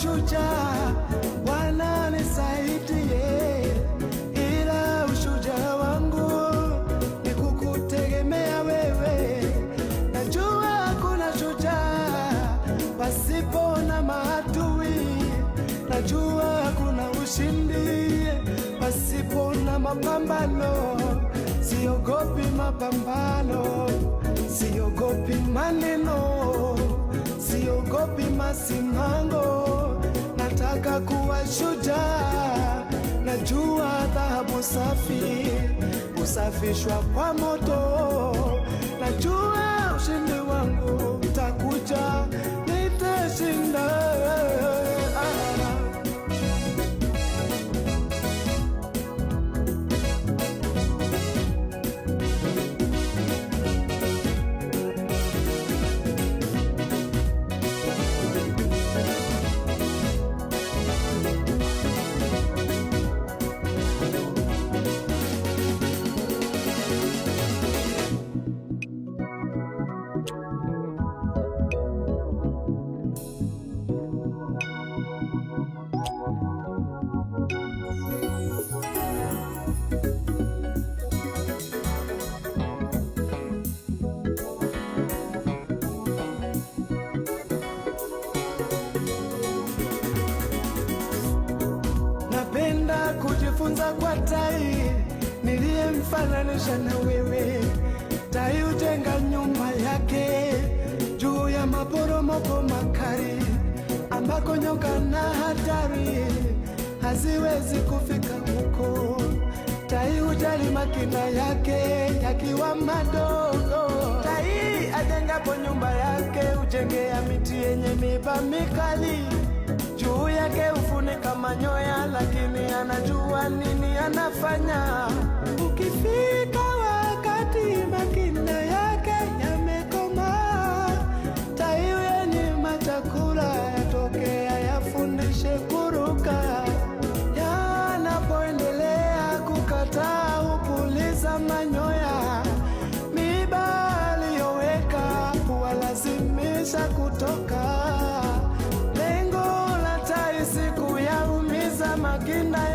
shujaa, Bwana nisaidie, ila ushujaa wangu ni kukutegemea wewe. Najua hakuna shujaa pasipo na maadui, najua hakuna ushindi pasipo na mapambano. Siogopi mapambano, siogopi maneno, siogopi masimango. Nataka kuwa shujaa, najua dhahabu safi husafishwa kwa moto. Najua ushindi wangu utakuja, nitashinda. Napenda kujifunza kwa tai niliyemfananisha na wewe. Tai hujenga nyumba yake juu ya maporomoko makali, ambako nyoka na hatari haziwezi kufika huko. Tai hujali makina yake yakiwa madogo. Tai ajengapo nyumba yake hujengea miti yenye miiba mikali, juu yake hufunika manyoya, lakini anajua nini anafanya. Ukifika wakati makina yake yamekomaa, tai yanyima chakula yatokea yafundishe kuruka. Yanapoendelea kukataa hupuliza manyoya, miiba aliyoweka huwalazimisha kutoka. Lengo la tai si kuyaumiza makina